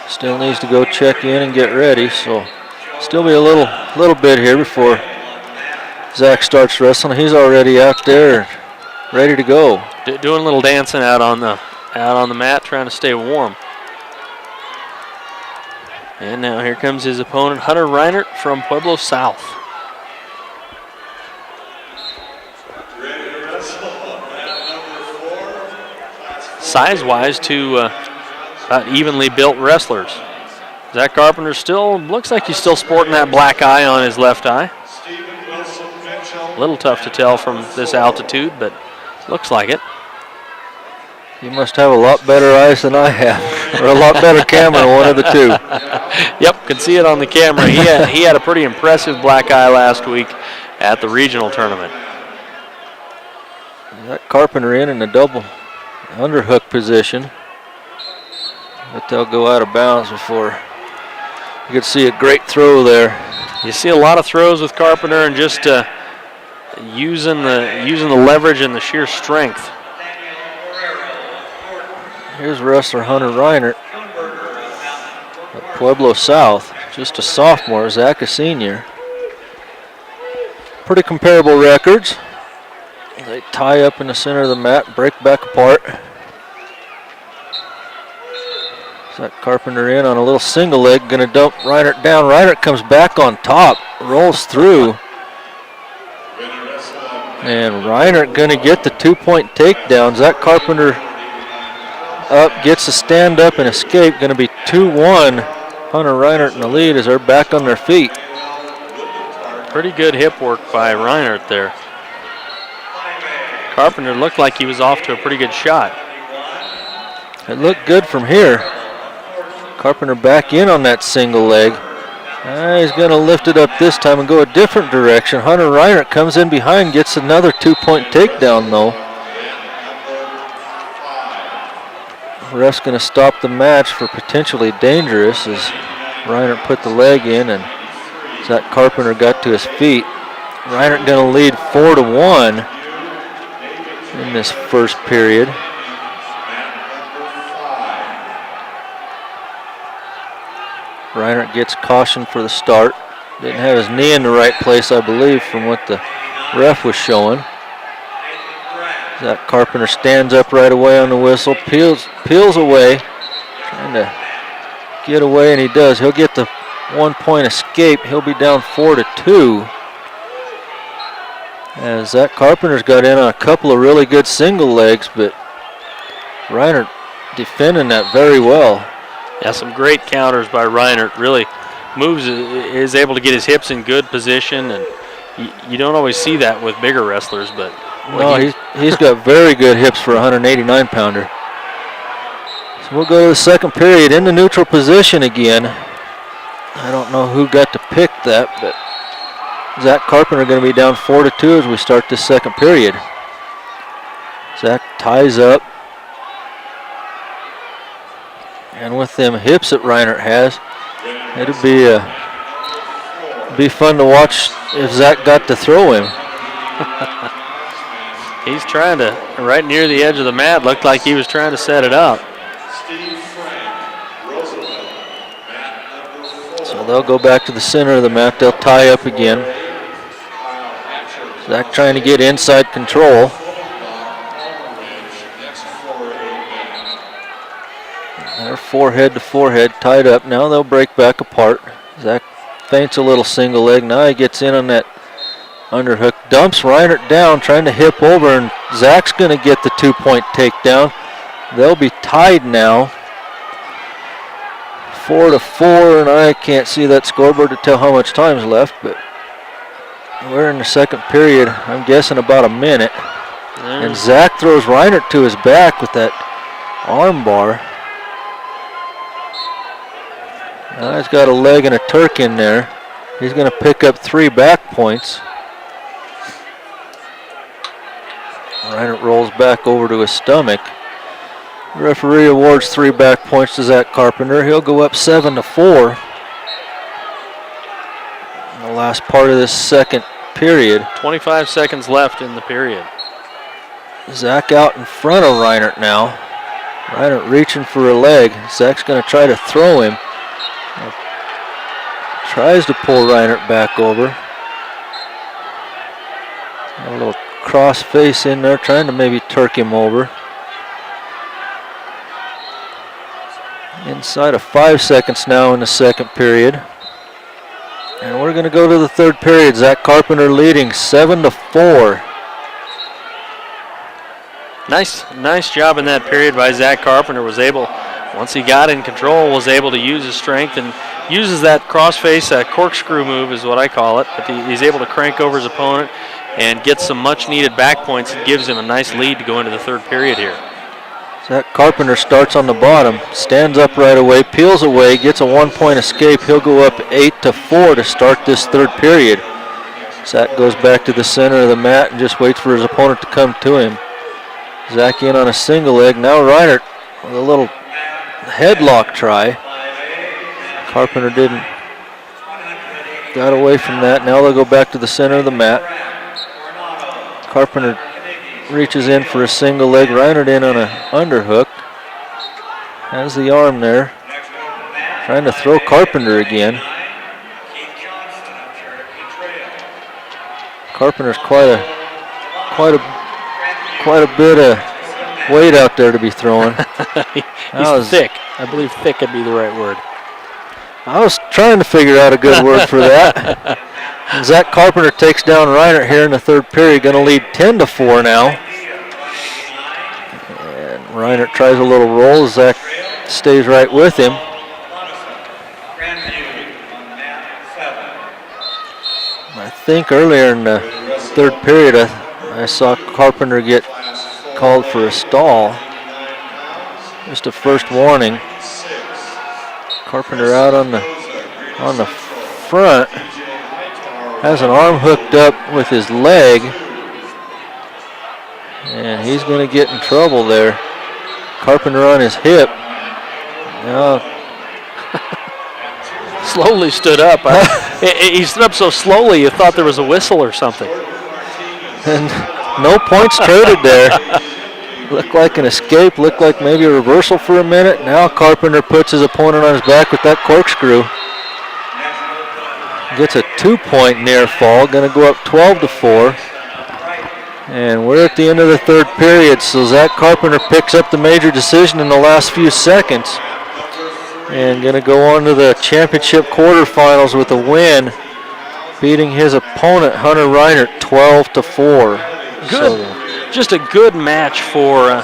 Still needs to go check in and get ready, so still be a little bit here before Zach starts wrestling. He's already out there, ready to go. Doing a little dancing out on the mat, trying to stay warm. And now here comes his opponent, Hunter Reinert from Pueblo South. Size-wise, two about evenly built wrestlers. Zach Carpenter still looks like he's still sporting that black eye on his left eye. A little tough to tell from this altitude, but looks like it. You must have a lot better eyes than I have, or a lot better camera, one of the two. Yep, can see it on the camera. He had a pretty impressive black eye last week at the regional tournament. That Carpenter in a double underhook position, but they'll go out of bounds before you could see a great throw there. You see a lot of throws with Carpenter and just using the leverage and the sheer strength. Here's wrestler Hunter Reinert at Pueblo South, just a sophomore. Zach a senior. Pretty comparable records. They tie up in the center of the mat, break back apart. Zach Carpenter in on a little single leg, gonna dump Reinert down. Reinert comes back on top, rolls through. And Reinert gonna get the 2-point takedown. Zach Carpenter up, gets a stand up and escape. Gonna be 2-1. Hunter Reinert in the lead as they're back on their feet. Pretty good hip work by Reinert there. Carpenter looked like he was off to a pretty good shot. It looked good from here. Carpenter back in on that single leg. He's going to lift it up this time and go a different direction. Hunter Reinert comes in behind, gets another 2-point takedown though. Ref's going to stop the match for potentially dangerous as Reinert put the leg in and Zach Carpenter got to his feet. Reinert going to lead 4-1 in this first period. Reinert gets caution for the start. Didn't have his knee in the right place, I believe, from what the ref was showing. Zach Carpenter stands up right away on the whistle, peels away, trying to get away, and he does. He'll get the 1-point escape. He'll be down 4-2. As Zach Carpenter's got in on a couple of really good single legs, but Reinert defending that very well. Yeah, some great counters by Reinert. Really is able to get his hips in good position, and you don't always see that with bigger wrestlers, but no, he's got very good hips for a 189-pounder. So we'll go to the second period in the neutral position again. I don't know who got to pick that, but Zach Carpenter going to be down 4-2 as we start this second period. Zach ties up. And with them hips that Reinert has, it'll be fun to watch if Zach got to throw him. He's trying to, right near the edge of the mat, looked like he was trying to set it up. So they'll go back to the center of the mat. They'll tie up again. Zach trying to get inside control. They're forehead to forehead, tied up. Now they'll break back apart. Zach feints a little single leg. Now he gets in on that underhook. Dumps Reinert down, trying to hip over, and Zach's going to get the 2-point takedown. They'll be tied now. 4-4, and I can't see that scoreboard to tell how much time's left, but we're in the second period. I'm guessing about a minute. And Zach throws Reinert to his back with that arm bar. Now he's got a leg and a Turk in there. He's going to pick up 3 back points. Reinert rolls back over to his stomach. The referee awards 3 back points to Zach Carpenter. He'll go up 7-4 in the last part of this second period. 25 seconds left in the period. Zach out in front of Reinert now. Reinert reaching for a leg. Zach's going to try to throw him. Tries to pull Reinert back over. A little cross face in there, trying to maybe turk him over. Inside of 5 seconds now in the second period. And we're going to go to the third period. Zach Carpenter leading 7-4. Nice job in that period by Zach Carpenter. Was able, once he got in control, was able to use his strength and uses that crossface, that corkscrew move is what I call it. But he's able to crank over his opponent and get some much-needed back points. It gives him a nice lead to go into the third period here. Zach Carpenter starts on the bottom, stands up right away, peels away, gets a 1-point escape. He'll go up 8-4 to start this third period. Zach goes back to the center of the mat and just waits for his opponent to come to him. Zach in on a single leg. Now Reinert with a little headlock try. Carpenter got away from that. Now they'll go back to the center of the mat. Carpenter reaches in for a single leg. Reinert in on an underhook. Has the arm there. Trying to throw Carpenter again. Carpenter's quite a bit of weight out there to be throwing. He's thick. I believe thick would be the right word. I was trying to figure out a good word for that. And Zach Carpenter takes down Reinert here in the third period. Going to lead 10-4 now. And Reinert tries a little roll. Zach stays right with him. I think earlier in the third period, I saw Carpenter get called for a stall. Just a first warning. Carpenter out on the front. Has an arm hooked up with his leg. And he's going to get in trouble there. Carpenter on his hip. Now slowly stood up. He stood up so slowly you thought there was a whistle or something. And no points traded there. Looked like an escape, looked like maybe a reversal for a minute. Now Carpenter puts his opponent on his back with that corkscrew. Gets a 2-point near fall, gonna go up 12-4. And we're at the end of the third period, so Zach Carpenter picks up the major decision in the last few seconds. And gonna go on to the championship quarterfinals with a win, beating his opponent, Hunter Reinert, 12-4. Good. Just a good match for